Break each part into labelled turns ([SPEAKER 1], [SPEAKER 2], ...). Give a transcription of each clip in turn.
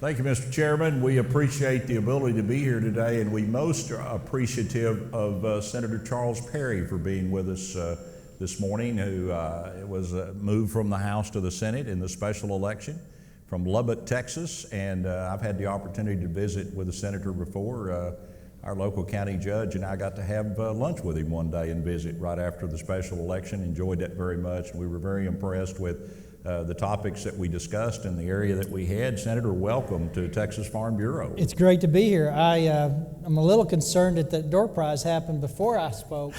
[SPEAKER 1] Thank you, Mr. Chairman. We appreciate the ability to be here today, and we most are appreciative of Senator Charles Perry for being with us this morning, who was moved from the House to the Senate in the special election from Lubbock, Texas. And I've had the opportunity to visit with the senator before. Our local county judge and I got to have lunch with him one day and visit right after the special election. Enjoyed that very much, and we were very impressed with the topics that we discussed in the area that we had. Senator, welcome to Texas Farm Bureau.
[SPEAKER 2] It's great to be here. I'm a little concerned that the door prize happened before I spoke.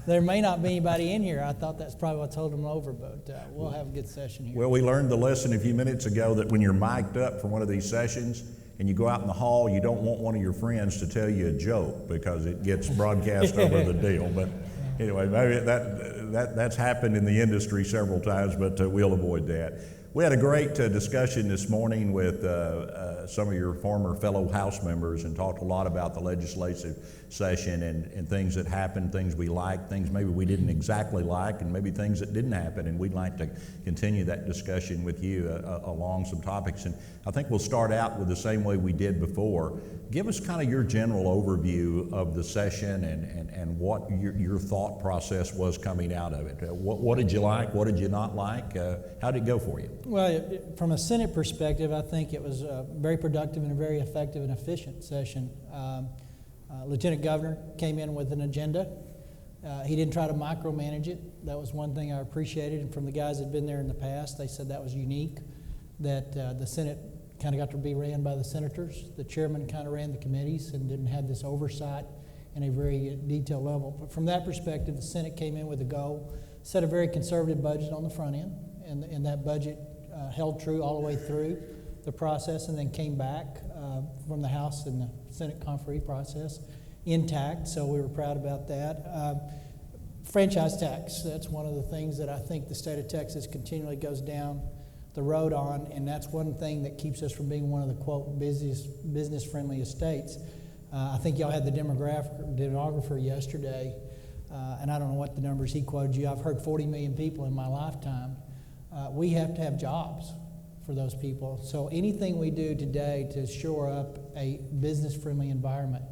[SPEAKER 2] There may not be anybody in here. I thought that's probably what told them over, but we'll have a good session here.
[SPEAKER 1] Well, we learned the lesson a few minutes ago that when you're mic'd up for one of these sessions and you go out in the hall, you don't want one of your friends to tell you a joke because it gets broadcast over the deal. But anyway, maybe that's happened in the industry several times, but we'll avoid that. We had a great discussion this morning with some of your former fellow House members and talked a lot about the legislative session and things that happened, things we liked, things maybe we didn't exactly like, and maybe things that didn't happen. And we'd like to continue that discussion with you along some topics. And I think we'll start out with the same way we did before. Give us kind of your general overview of the session and what your thought process was coming out of it. What did you like? What did you not like? How did it go for you?
[SPEAKER 2] Well, from a Senate perspective, I think it was very productive and a very effective and efficient session. Lieutenant Governor came in with an agenda. He didn't try to micromanage it. That was one thing I appreciated. And from the guys that had been there in the past, they said that was unique, that the Senate kind of got to be ran by the senators. The chairman kind of ran the committees and didn't have this oversight in a very detailed level. But from that perspective, the Senate came in with a goal, set a very conservative budget on the front end, and that budget held true all the way through the process, and then came back from the House and the Senate conferee process intact, so we were proud about that. Franchise tax, that's one of the things that I think the state of Texas continually goes down the road on, and that's one thing that keeps us from being one of the, quote, business-friendliest states. I think y'all had the demographer yesterday, and I don't know what the numbers he quoted you. I've heard 40 million people in my lifetime. We have to have jobs for those people. So anything we do today to shore up a business-friendly environment,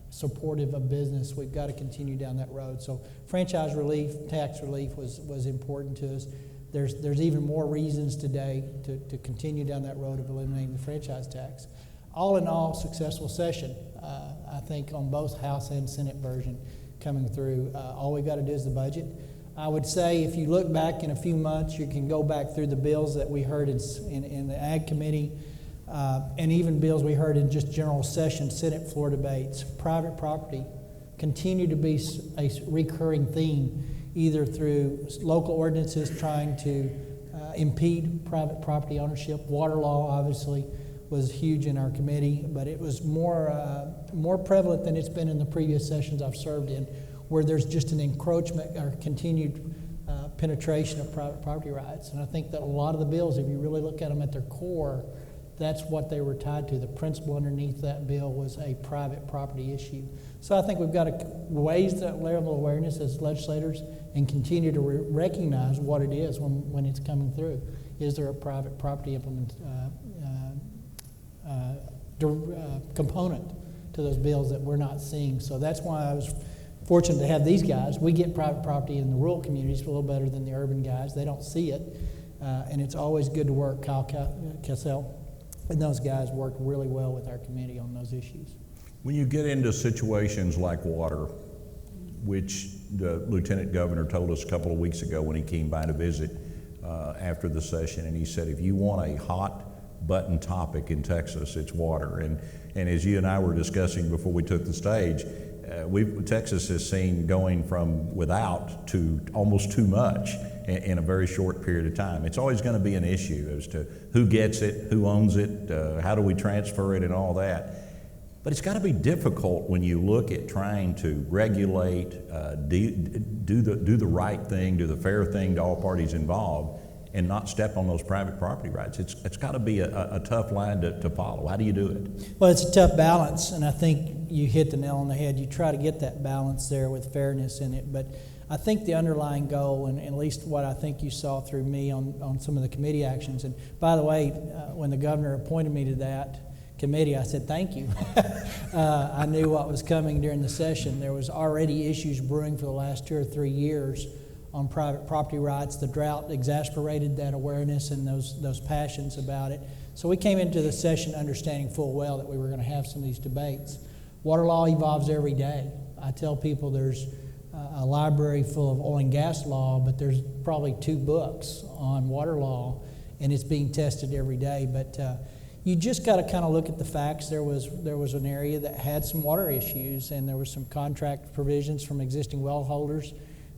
[SPEAKER 2] supportive of business, we've got to continue down that road. So franchise relief, tax relief was important to us. There's even more reasons today to continue down that road of eliminating the franchise tax. All in all, successful session, I think, on both House and Senate version coming through. All we've got to do is the budget. I would say if you look back in a few months, you can go back through the bills that we heard in the Ag Committee and even bills we heard in just general session, Senate floor debates. Private property continue to be a recurring theme, either through local ordinances trying to impede private property ownership. Water law, obviously, was huge in our committee, but it was more prevalent than it's been in the previous sessions I've served in, where there's just an encroachment or continued penetration of private property rights. And I think that a lot of the bills, if you really look at them at their core, that's what they were tied to. The principle underneath that bill was a private property issue. So I think we've got to raise that level of awareness as legislators and continue to recognize what it is when it's coming through. Is there a private property component to those bills that we're not seeing? So that's why I was fortunate to have these guys. We get private property in the rural communities a little better than the urban guys. They don't see it, and it's always good to work. Kyle Cassell and those guys worked really well with our committee on those issues.
[SPEAKER 1] When you get into situations like water, which the Lieutenant Governor told us a couple of weeks ago when he came by to visit after the session, and he said, if you want a hot button topic in Texas, it's water. And as you and I were discussing before we took the stage, Texas has seen going from without to almost too much in a very short period of time. It's always going to be an issue as to who gets it, who owns it, how do we transfer it, and all that. But it's got to be difficult when you look at trying to regulate, do the right thing, do the fair thing to all parties involved, and not step on those private property rights. It's got to be a tough line to follow. How do you do it?
[SPEAKER 2] Well, it's a tough balance, and I think you hit the nail on the head. You try to get that balance there with fairness in it, but I think the underlying goal, and at least what I think you saw through me on some of the committee actions, and by the way, when the governor appointed me to that committee, I said thank you. I knew what was coming during the session. There was already issues brewing for the last 2 or 3 years on private property rights. The drought exacerbated that awareness and those passions about it. So we came into the session understanding full well that we were going to have some of these debates. Water law evolves every day. I tell people there's a library full of oil and gas law, but there's probably 2 books on water law, and it's being tested every day. But you just got to kind of look at the facts. There was an area that had some water issues, and there was some contract provisions from existing well holders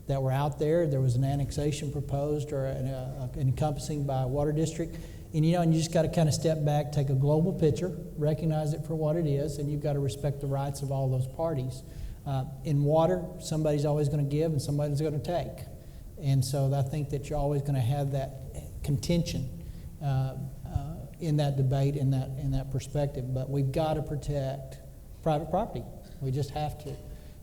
[SPEAKER 2] that were out there. There was an annexation proposed or an encompassing by a water district. And you just got to kind of step back, take a global picture, recognize it for what it is, and you've got to respect the rights of all those parties. In water, somebody's always going to give and somebody's going to take. And so I think that you're always going to have that contention in that debate, in that perspective. But we've got to protect private property. We just have to.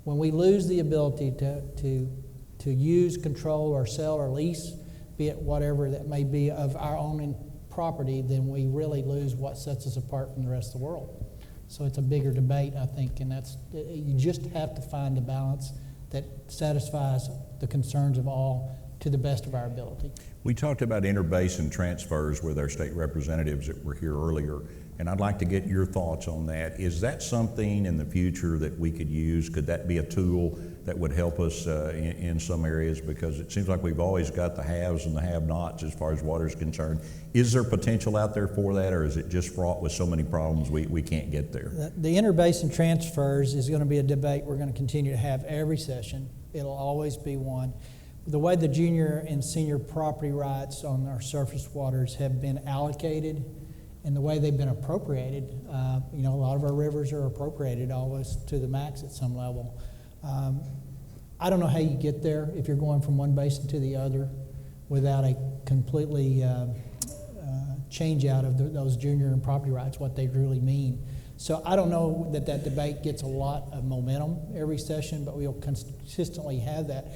[SPEAKER 2] When we lose the ability to use, control, or sell or lease, be it whatever that may be of our own property, then we really lose what sets us apart from the rest of the world. So it's a bigger debate, I think, and you just have to find a balance that satisfies the concerns of all to the best of our ability.
[SPEAKER 1] We talked about interbasin transfers with our state representatives that were here earlier, and I'd like to get your thoughts on that. Is that something in the future that we could use? Could that be a tool that would help us in some areas? Because it seems like we've always got the haves and the have-nots as far as water is concerned. Is there potential out there for that, or is it just fraught with so many problems we can't get there?
[SPEAKER 2] The interbasin transfers is going to be a debate we're going to continue to have every session. It'll always be one. The way the junior and senior property rights on our surface waters have been allocated and the way they've been appropriated, a lot of our rivers are appropriated always to the max at some level. I don't know how you get there if you're going from one basin to the other without a completely change out of those junior and property rights, what they really mean. So I don't know that debate gets a lot of momentum every session, but we'll consistently have that.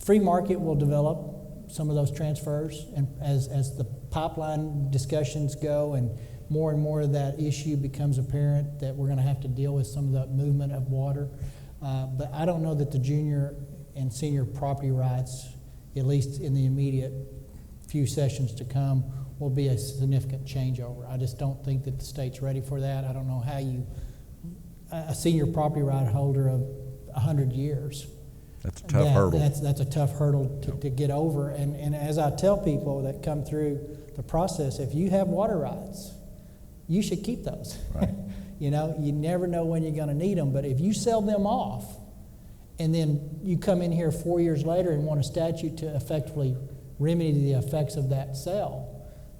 [SPEAKER 2] Free market will develop some of those transfers, and as the pipeline discussions go and more of that issue becomes apparent that we're going to have to deal with some of the movement of water. But I don't know that the junior and senior property rights, at least in the immediate few sessions to come, will be a significant changeover. I just don't think that the state's ready for that. I don't know how a senior property right holder of 100 years.
[SPEAKER 1] That's a tough hurdle.
[SPEAKER 2] That's a tough hurdle to get over. And as I tell people that come through the process, if you have water rights, you should keep those.
[SPEAKER 1] Right.
[SPEAKER 2] You never know when you're going to need them. But if you sell them off, and then you come in here 4 years later and want a statute to effectively remedy the effects of that sale,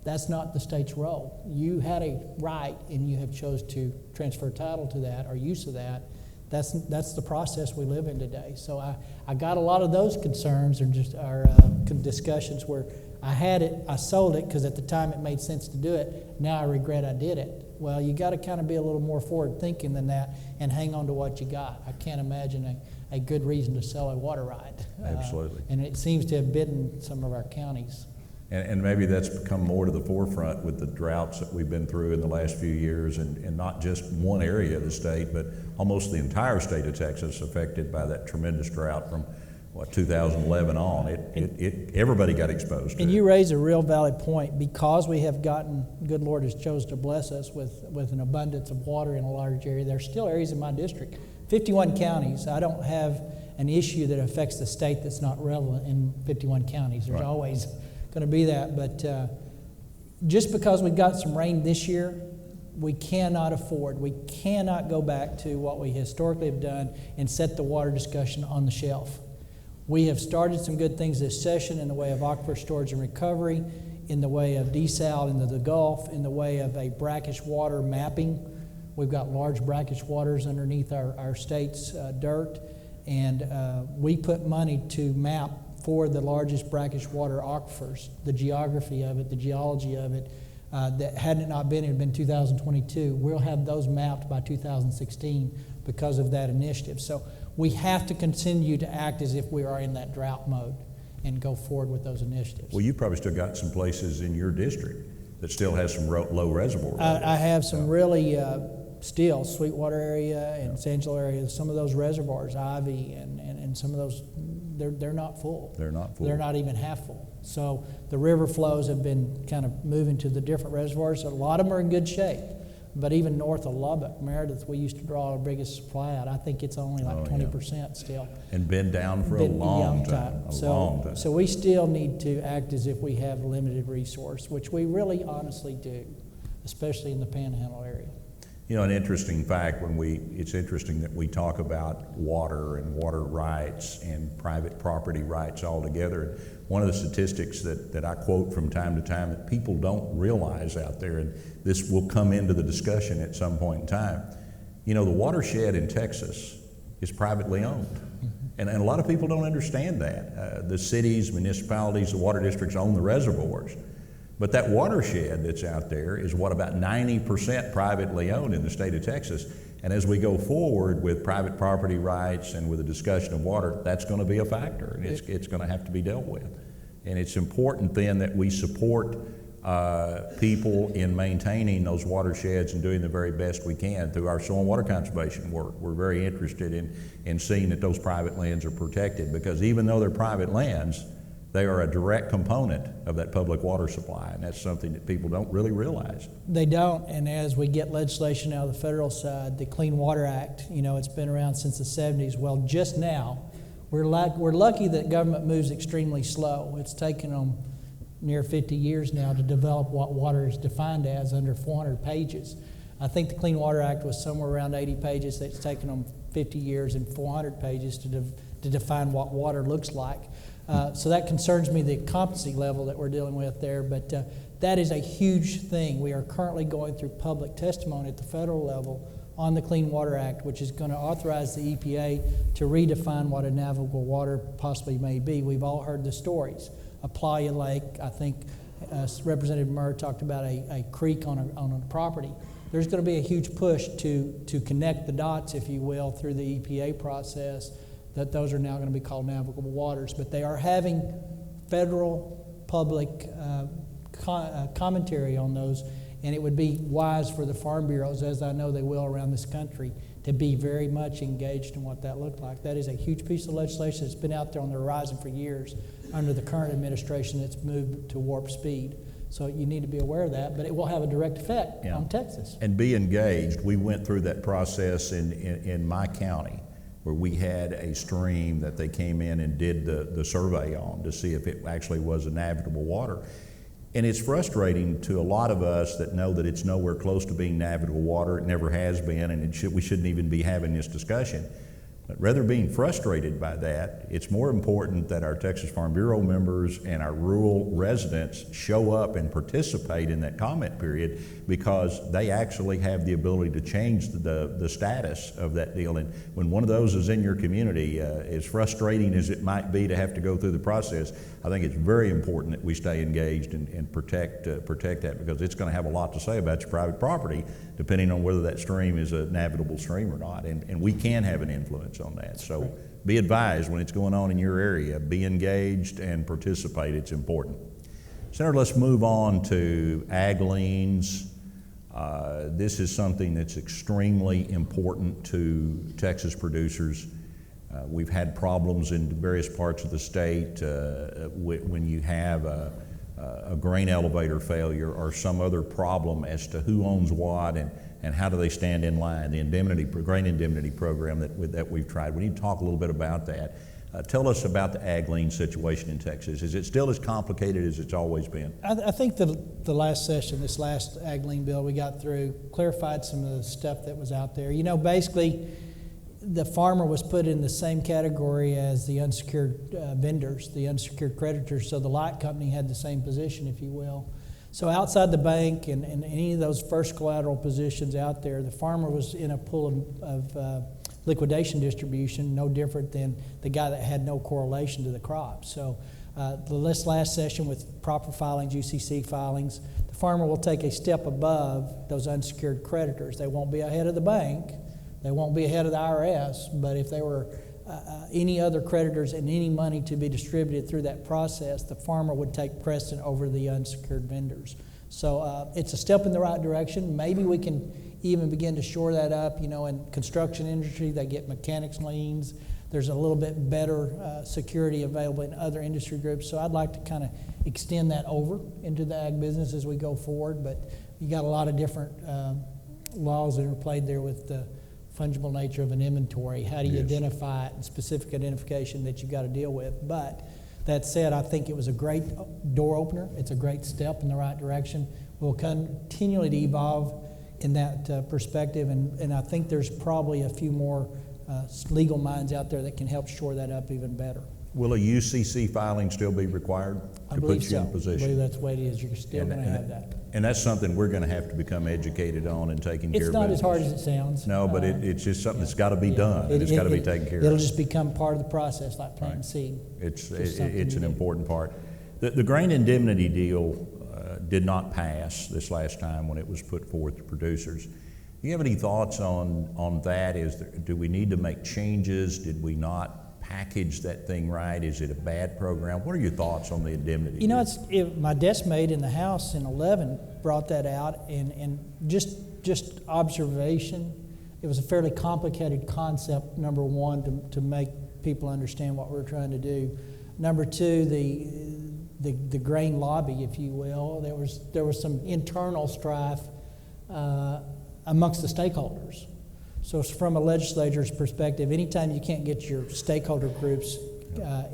[SPEAKER 2] that's not the state's role. You had a right, and you have chose to transfer title to that or use of that. That's the process we live in today. So I got a lot of those concerns or just our discussions where I had it, I sold it because at the time it made sense to do it. Now I regret I did it. Well, you got to kind of be a little more forward thinking than that and hang on to what you got. I can't imagine a good reason to sell a water right.
[SPEAKER 1] Absolutely.
[SPEAKER 2] And it seems to have bitten some of our counties.
[SPEAKER 1] And maybe that's become more to the forefront with the droughts that we've been through in the last few years, and not just one area of the state, but almost the entire state of Texas affected by that tremendous drought from 2011 on. Everybody got exposed to it.
[SPEAKER 2] And you raise a real valid point. Because we have gotten, good Lord has chose to bless us with an abundance of water in a large area, there's still areas in my district, 51 counties. I don't have an issue that affects the state that's not relevant in 51 counties. There's always going to be that, but just because we got some rain this year, we cannot go back to what we historically have done and set the water discussion on the shelf. We have started some good things this session in the way of aquifer storage and recovery, in the way of desal into the Gulf, in the way of a brackish water mapping. We've got large brackish waters underneath our state's dirt, and we put money to map for the largest brackish water aquifers, the geography of it, the geology of it, that had it not been, it had been 2022. We'll have those mapped by 2016 because of that initiative. So we have to continue to act as if we are in that drought mode and go forward with those initiatives.
[SPEAKER 1] Well, you've probably still got some places in your district that still has some low reservoir.
[SPEAKER 2] I have some really still Sweetwater area and San Angelo area, some of those reservoirs, Ivy and some of those, they're not full.
[SPEAKER 1] They're not full.
[SPEAKER 2] They're not even half full. So the river flows have been kind of moving to the different reservoirs. A lot of them are in good shape. But even north of Lubbock, Meredith, we used to draw our biggest supply out. I think it's only like 20% still.
[SPEAKER 1] And been down for a long time.
[SPEAKER 2] So we still need to act as if we have limited resource, which we really honestly do, especially in the Panhandle area.
[SPEAKER 1] You know, an interesting fact, it's interesting that we talk about water and water rights and private property rights all together. One of the statistics that I quote from time to time that people don't realize out there, and this will come into the discussion at some point in time, you know, the watershed in Texas is privately owned. And a lot of people don't understand that. The cities, municipalities, the water districts own the reservoirs. But that watershed that's out there is about 90% privately owned in the state of Texas. And as we go forward with private property rights and with a discussion of water, that's going to be a factor, and it's going to have to be dealt with. And it's important then that we support people in maintaining those watersheds and doing the very best we can through our soil and water conservation work. We're very interested in seeing that those private lands are protected, because even though they're private lands, they are a direct component of that public water supply, and that's something that people don't really realize.
[SPEAKER 2] They don't, and as we get legislation out of the federal side, the Clean Water Act, you know, it's been around since the 70s. Well, just now, we're lucky that government moves extremely slow. It's taken them near 50 years now to develop what water is defined as under 400 pages. I think the Clean Water Act was somewhere around 80 pages. It's taken them 50 years and 400 pages to define what water looks like. So that concerns me, the competency level that we're dealing with there, but that is a huge thing. We are currently going through public testimony at the federal level on the Clean Water Act, which is going to authorize the EPA to redefine what a navigable water possibly may be. We've all heard the stories. Aplaya Lake, I think Representative Murr talked about a creek on a property. There's going to be a huge push to connect the dots, if you will, through the EPA process, that those are now going to be called navigable waters. But they are having federal public commentary on those, and it would be wise for the farm bureaus, as I know they will around this country, to be very much engaged in what that looked like. That is a huge piece of legislation that's been out there on the horizon for years under the current administration that's moved to warp speed. So you need to be aware of that, but it will have a direct effect on Texas.
[SPEAKER 1] And be engaged. We went through that process in my county, where we had a stream that they came in and did the survey on to see if it actually was a navigable water. And it's frustrating to a lot of us that know that it's nowhere close to being navigable water. It never has been, and we shouldn't even be having this discussion. But rather being frustrated by that, it's more important that our Texas Farm Bureau members and our rural residents show up and participate in that comment period, because they actually have the ability to change the status of that deal. And when one of those is in your community, as frustrating as it might be to have to go through the process, I think it's very important that we stay engaged and protect that, because it's going to have a lot to say about your private property, depending on whether that stream is a navigable stream or not. And we can have an influence on that. So be advised when it's going on in your area. Be engaged and participate. It's important. Senator, let's move on to ag liens. This is something that's extremely important to Texas producers. We've had problems in various parts of the state when you have a grain elevator failure or some other problem as to who owns what and how do they stand in line. The grain indemnity program that we've tried. We need to talk a little bit about that. Tell us about the ag lien situation in Texas. Is it still as complicated as it's always been?
[SPEAKER 2] I think the last session, this last ag lien bill we got through, clarified some of the stuff that was out there. You know, basically, the farmer was put in the same category as the unsecured vendors, the unsecured creditors, so the light company had the same position, if you will. So outside the bank and any of those first collateral positions out there, the farmer was in a pool of liquidation distribution, no different than the guy that had no correlation to the crop. So this last session with proper filings, UCC filings, the the farmer will take a step above those unsecured creditors. They won't be ahead of the bank, they won't be ahead of the IRS, but if they were any other creditors and any money to be distributed through that process, the farmer would take precedent over the unsecured vendors. So it's a step in the right direction. Maybe we can even begin to shore that up. You know, in construction industry, they get mechanics liens. There's a little bit better security available in other industry groups. So I'd like to kind of extend that over into the ag business as we go forward. But you got a lot of different laws that are played there with the fungible nature of an inventory. How do you identify it, and specific identification that you've got to deal with. But that said, I think it was a great door opener. It's a great step in the right direction. We'll continually to evolve in that perspective, and I think there's probably a few more legal minds out there that can help shore that up even better.
[SPEAKER 1] Will a UCC filing still be required to put you in position?
[SPEAKER 2] I believe that's the way it is. You're still going to have that.
[SPEAKER 1] And that's something we're going to have to become educated on and taking care of.
[SPEAKER 2] It's not as hard as it sounds.
[SPEAKER 1] No, but it's just something that's got to be done. It's got to be taken care of.
[SPEAKER 2] It'll just become part of the process, like planting seed.
[SPEAKER 1] It's an important part. The grain indemnity deal did not pass this last time when it was put forth to producers. Do you have any thoughts on that? Do we need to make changes? Did we not package that thing right? Is it a bad program? What are your thoughts on the indemnity?
[SPEAKER 2] You know, my desk mate in the House in 11 brought that out, and just observation. It was a fairly complicated concept, number one, to make people understand what we're trying to do. Number two, the grain lobby, if you will. There was some internal strife amongst the stakeholders. So from a legislature's perspective, anytime you can't get your stakeholder groups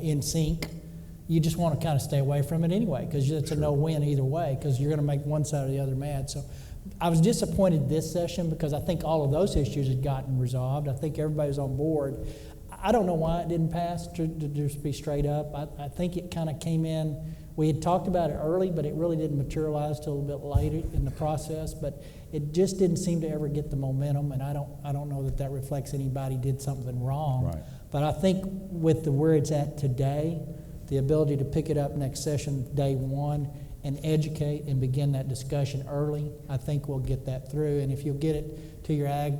[SPEAKER 2] in sync, you just want to kind of stay away from it anyway, because it's a no-win either way, because you're going to make one side or the other mad. So I was disappointed this session because I think all of those issues had gotten resolved. I think everybody was on board. I don't know why it didn't pass, to just be straight up. I think it kind of came in. We had talked about it early, but it really didn't materialize till a little bit later in the process. But it just didn't seem to ever get the momentum, and I don't know that reflects anybody did something wrong.
[SPEAKER 1] Right.
[SPEAKER 2] But I think with where it's at today, the ability to pick it up next session, day one, and educate and begin that discussion early, I think we'll get that through. And if you'll get it to your ag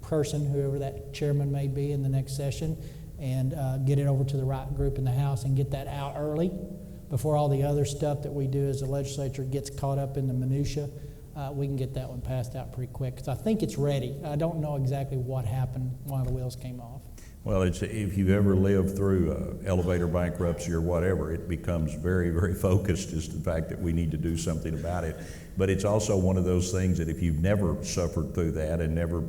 [SPEAKER 2] person, whoever that chairman may be in the next session, and get it over to the right group in the House and get that out early before all the other stuff that we do as a legislature gets caught up in the minutia, we can get that one passed out pretty quick. Because I think it's ready. I don't know exactly what happened while the wheels came off.
[SPEAKER 1] Well, if you've ever lived through elevator bankruptcy or whatever, it becomes very, very focused as to the fact that we need to do something about it. But it's also one of those things that if you've never suffered through that and never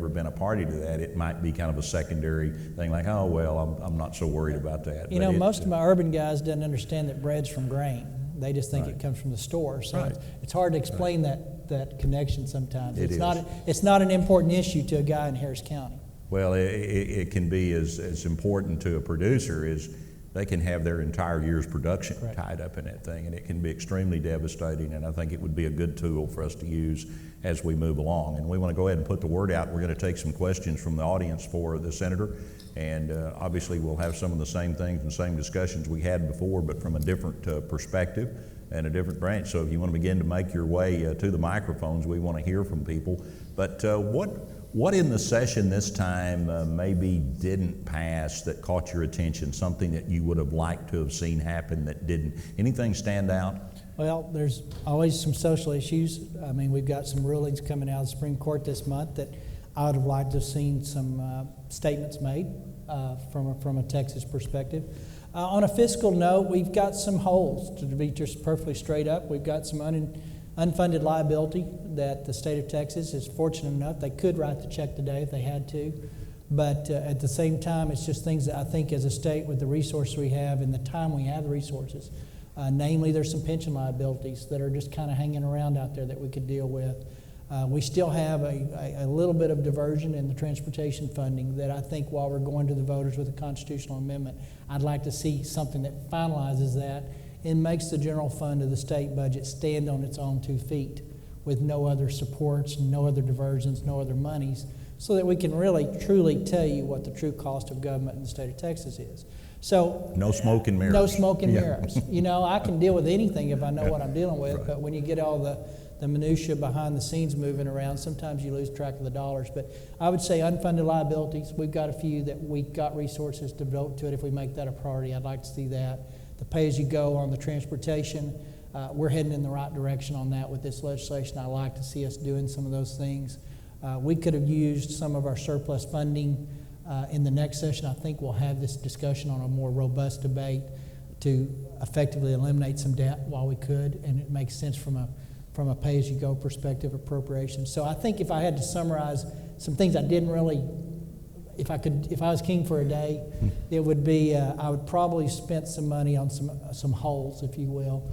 [SPEAKER 1] been a party to that, it might be kind of a secondary thing, like, oh well, I'm not so worried about that.
[SPEAKER 2] You know, most of my urban guys don't understand that bread's from grain. They just think it comes from the store. So it's hard to explain that connection sometimes. It's not an important issue to a guy in Harris County.
[SPEAKER 1] Well, it can be as important to a producer as they can have their entire year's production tied up in that thing, and it can be extremely devastating, and I think it would be a good tool for us to use as we move along. And we want to go ahead and put the word out. We're going to take some questions from the audience for the senator, and obviously we'll have some of the same things and same discussions we had before, but from a different perspective and a different branch. So if you want to begin to make your way to the microphones, we want to hear from people. But what in the session this time maybe didn't pass that caught your attention, something that you would have liked to have seen happen that didn't? Anything stand out?
[SPEAKER 2] Well, there's always some social issues. I mean, we've got some rulings coming out of the Supreme Court this month that I would have liked to have seen some statements made from a Texas perspective. On a fiscal note, we've got some holes, to be just perfectly straight up. We've got some unfunded liability that the state of Texas is fortunate enough. They could write the check today if they had to. But at the same time, it's just things that I think as a state with the resources we have and the time we have the resources, namely there's some pension liabilities that are just kind of hanging around out there that we could deal with. We still have a little bit of diversion in the transportation funding that I think while we're going to the voters with a constitutional amendment, I'd like to see something that finalizes that and makes the general fund of the state budget stand on its own 2 feet with no other supports, no other diversions, no other monies, so that we can really truly tell you what the true cost of government in the state of Texas is. So
[SPEAKER 1] No smoke and mirrors.
[SPEAKER 2] no smoke and
[SPEAKER 1] Yeah.
[SPEAKER 2] mirrors. You know, I can deal with anything if I know what I'm dealing with,
[SPEAKER 1] Right.
[SPEAKER 2] but when you get all the minutia behind the scenes moving around, sometimes you lose track of the dollars. But I would say unfunded liabilities, we've got a few that we've got resources to devote to it if we make that a priority. I'd like to see that. The pay-as-you-go on the transportation, we're heading in the right direction on that with this legislation. I like to see us doing some of those things. We could have used some of our surplus funding in the next session. I think we'll have this discussion on a more robust debate to effectively eliminate some debt while we could, and it makes sense from a pay-as-you-go perspective appropriation. So I think if I had to summarize some things I didn't really, if I was king for a day, it would be I would probably spent some money on some holes, if you will.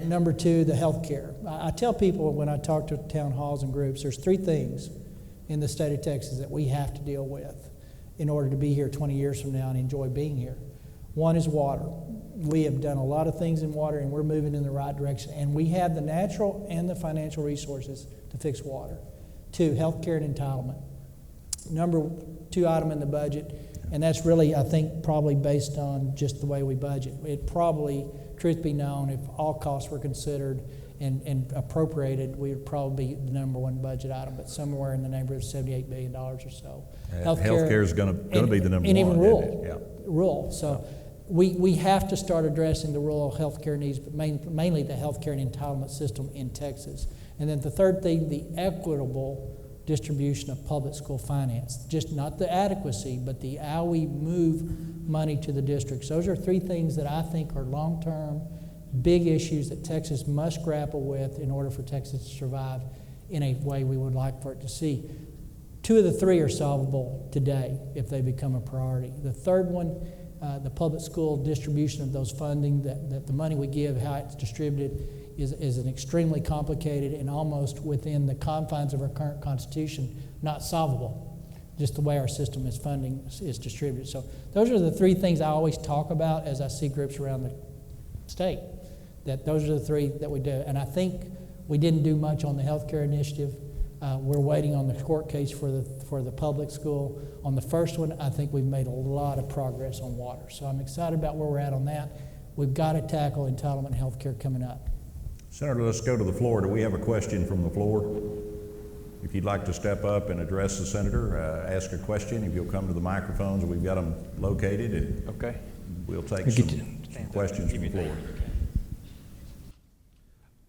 [SPEAKER 2] Number two, the health care. I tell people when I talk to town halls and groups, there's three things in the state of Texas that we have to deal with in order to be here 20 years from now and enjoy being here. One is water. We have done a lot of things in water, and we're moving in the right direction, and we have the natural and the financial resources to fix water. Two, health care and entitlement. Number two item in the budget, and that's really, I think, probably based on just the way we budget. It probably, truth be known, if all costs were considered and appropriated, we would probably be the number one budget item, but somewhere in the neighborhood of $78 billion or so.
[SPEAKER 1] Healthcare is going to be the number
[SPEAKER 2] and
[SPEAKER 1] one.
[SPEAKER 2] even rural.
[SPEAKER 1] Yeah.
[SPEAKER 2] Rural. So we have to start addressing the rural healthcare needs, but mainly the healthcare and entitlement system in Texas. And then the third thing, the equitable distribution of public school finance. Just not the adequacy, but the how we move money to the districts. Those are three things that I think are long-term, big issues that Texas must grapple with in order for Texas to survive in a way we would like for it to see. Two of the three are solvable today if they become a priority. The third one, the public school distribution of those funding, that the money we give, how it's distributed, is an extremely complicated and almost within the confines of our current Constitution, not solvable, just the way our system is funding is distributed. So those are the three things I always talk about as I see groups around the state, that those are the three that we do. And I think we didn't do much on the healthcare initiative. We're waiting on the court case for the public school. On the first one, I think we've made a lot of progress on water. So I'm excited about where we're at on that. We've got to tackle entitlement and healthcare coming up.
[SPEAKER 1] Senator, let's go to the floor. Do we have a question from the floor? If you'd like to step up and address the senator, ask a question. If you'll come to the microphones, we've got them located, and
[SPEAKER 3] okay,
[SPEAKER 1] we'll take some questions from the floor.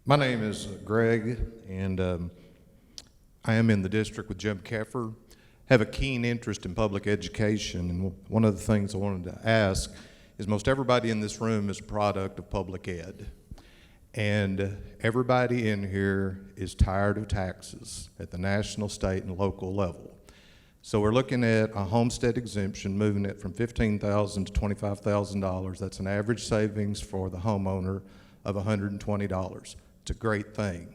[SPEAKER 4] My name is Greg, and I am in the district with Jim Keffer. Have a keen interest in public education, and one of the things I wanted to ask is most everybody in this room is a product of public ed. And everybody in here is tired of taxes at the national, state, and local level. So we're looking at a homestead exemption, moving it from $15,000 to $25,000. That's an average savings for the homeowner of $120. It's a great thing.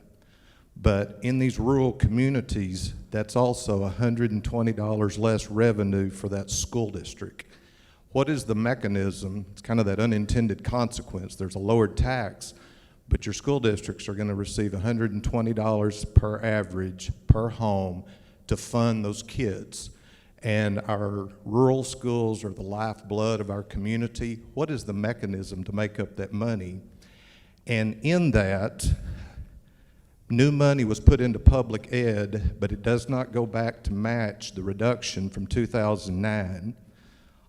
[SPEAKER 4] But in these rural communities, that's also $120 less revenue for that school district. What is the mechanism? It's kind of that unintended consequence. There's a lowered tax, but your school districts are going to receive $120 per average per home to fund those kids. And our rural schools are the lifeblood of our community. What is the mechanism to make up that money? And in that, new money was put into public ed, but it does not go back to match the reduction from 2009.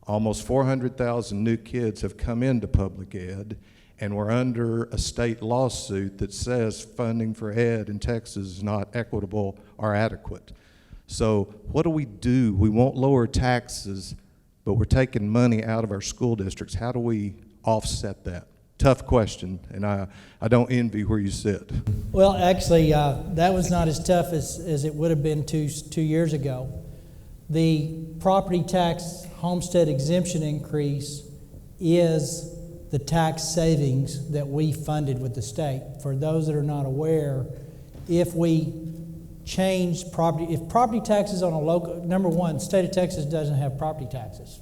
[SPEAKER 4] Almost 400,000 new kids have come into public ed, and we're under a state lawsuit that says funding for ed in Texas is not equitable or adequate. So what do? We won't lower taxes, but we're taking money out of our school districts. How do we offset that? Tough question, and I don't envy where you sit.
[SPEAKER 2] Well, actually, that was not as tough as it would have been two years ago. The property tax homestead exemption increase is the tax savings that we funded with the state. For those that are not aware, if we change if property taxes on a local, number one, the state of Texas doesn't have property taxes.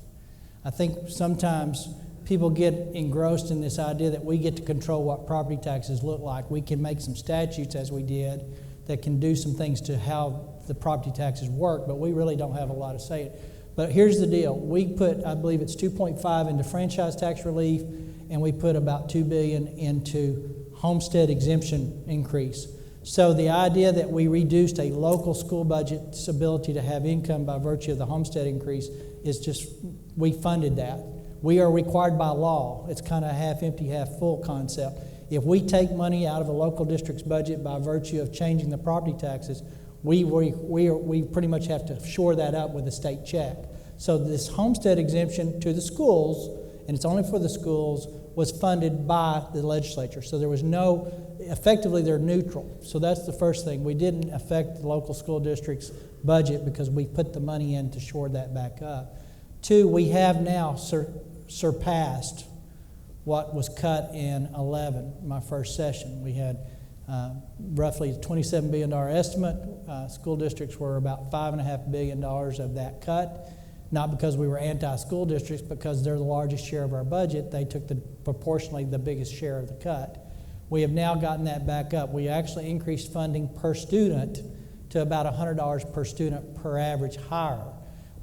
[SPEAKER 2] I think sometimes people get engrossed in this idea that we get to control what property taxes look like. We can make some statutes, as we did, that can do some things to how the property taxes work, but we really don't have a lot of say. But here's the deal. We put, I believe it's 2.5 into franchise tax relief, and we put about $2 billion into homestead exemption increase. So the idea that we reduced a local school budget's ability to have income by virtue of the homestead increase is just, we funded that. We are required by law. It's kind of a half empty, half full concept. If we take money out of a local district's budget by virtue of changing the property taxes, we pretty much have to shore that up with a state check. So this homestead exemption to the schools, and it's only for the schools, was funded by the legislature. So there was no, effectively they're neutral. So that's the first thing. We didn't affect the local school district's budget because we put the money in to shore that back up. Two, we have now surpassed what was cut in 11, my first session. We had roughly a $27 billion estimate. School districts were about $5.5 billion of that cut. Not because we were anti-school districts, because they're the largest share of our budget. They took proportionally the biggest share of the cut. We have now gotten that back up. We actually increased funding per student to about $100 per student per average hire.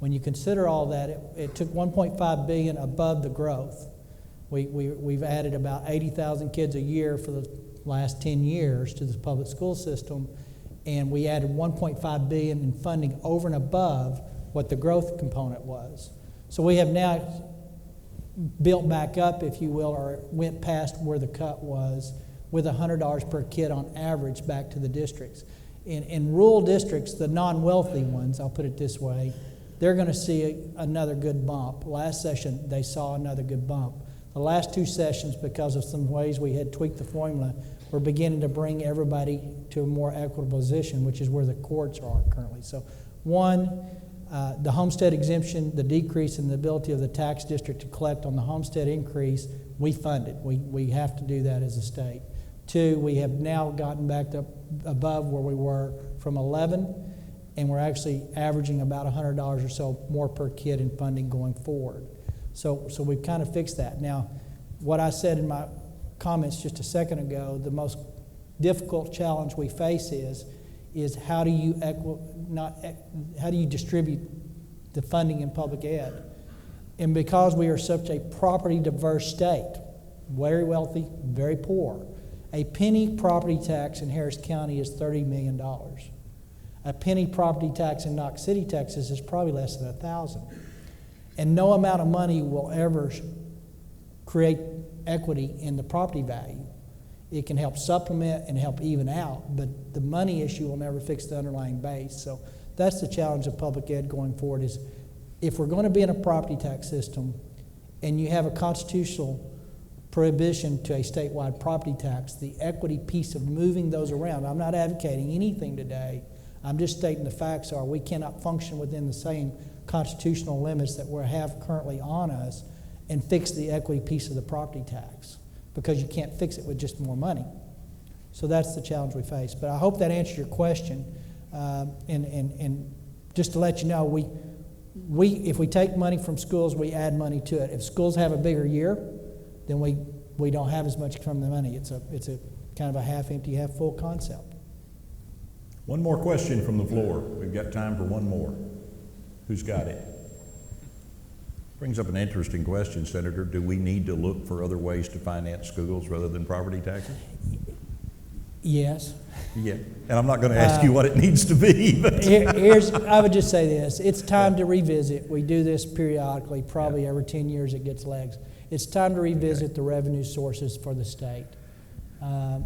[SPEAKER 2] When you consider all that, it took $1.5 billion above the growth. We've added about 80,000 kids a year for the last 10 years to the public school system, and we added $1.5 billion in funding over and above what the growth component was. So we have now built back up, if you will, or went past where the cut was with $100 per kid on average back to the districts. In rural districts, the non-wealthy ones, I'll put it this way, they're going to see another good bump. Last session, they saw another good bump. The last two sessions, because of some ways we had tweaked the formula, we're beginning to bring everybody to a more equitable position, which is where the courts are currently. So one, the homestead exemption, the decrease in the ability of the tax district to collect on the homestead increase, we funded. We have to do that as a state. Two, we have now gotten back up above where we were from 11, and we're actually averaging about $100 or so more per kid in funding going forward. So we've kind of fixed that. Now, what I said in my comments just a second ago, the most difficult challenge we face is how do you distribute the funding in public ed? And because we are such a property diverse state, very wealthy, very poor, a penny property tax in Harris County is $30 million. A penny property tax in Knox City, Texas is probably less than $1,000. And no amount of money will ever create equity in the property value. It can help supplement and help even out, but the money issue will never fix the underlying base. So that's the challenge of public ed going forward is if we're going to be in a property tax system and you have a constitutional prohibition to a statewide property tax, the equity piece of moving those around, I'm not advocating anything today, I'm just stating the facts are we cannot function within the same constitutional limits that we have currently on us and fix the equity piece of the property tax because you can't fix it with just more money. So that's the challenge we face. But I hope that answers your question. And just to let you know, if we take money from schools, we add money to it. If schools have a bigger year, then we don't have as much from the money. It's a kind of a half empty, half full concept.
[SPEAKER 1] One more question from the floor. We've got time for one more. Who's got it? Brings up an interesting question, Senator. Do we need to look for other ways to finance schools rather than property taxes?
[SPEAKER 2] Yes.
[SPEAKER 1] Yeah. And I'm not going to ask you what it needs to be. But
[SPEAKER 2] I would just say this. It's time to revisit. We do this periodically. Probably every 10 years it gets legs. It's time to revisit the revenue sources for the state. And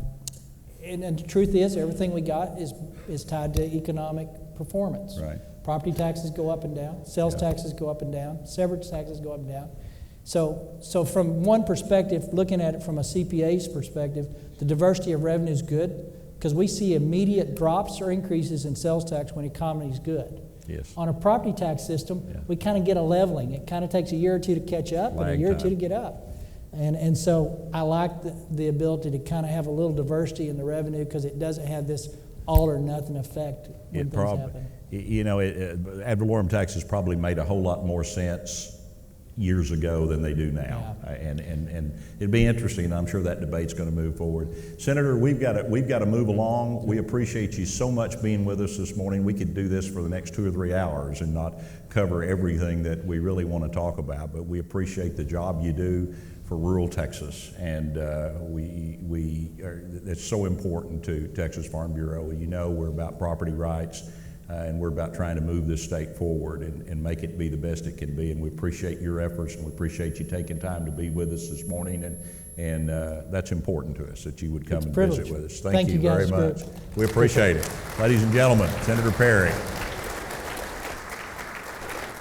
[SPEAKER 2] the truth is, everything we got is tied to economic performance.
[SPEAKER 1] Right.
[SPEAKER 2] Property taxes go up and down. Sales taxes go up and down. Severance taxes go up and down. So from one perspective, looking at it from a CPA's perspective, the diversity of revenue is good because we see immediate drops or increases in sales tax when the economy is good.
[SPEAKER 1] Yes.
[SPEAKER 2] On a property tax system, we kind of get a leveling. It kind of takes a year or two to catch up and a year or two to get up. And so I like the ability to kind of have a little diversity in the revenue because it doesn't have this all or nothing effect when things happen.
[SPEAKER 1] You know, ad valorem taxes probably made a whole lot more sense years ago than they do now.
[SPEAKER 2] Yeah.
[SPEAKER 1] And it'd be interesting, and I'm sure that debate's going to move forward. Senator, we've got to move along. We appreciate you so much being with us this morning. We could do this for the next 2 or 3 hours and not cover everything that we really want to talk about, but we appreciate the job you do for rural Texas, and it's so important to Texas Farm Bureau. You know, we're about property rights, and we're about trying to move this state forward and make it be the best it can be, and we appreciate your efforts, and we appreciate you taking time to be with us this morning, and that's important to us, that you would come and visit with us. Thank you very
[SPEAKER 2] guys.
[SPEAKER 1] much. We appreciate it. Ladies and gentlemen, Senator Perry.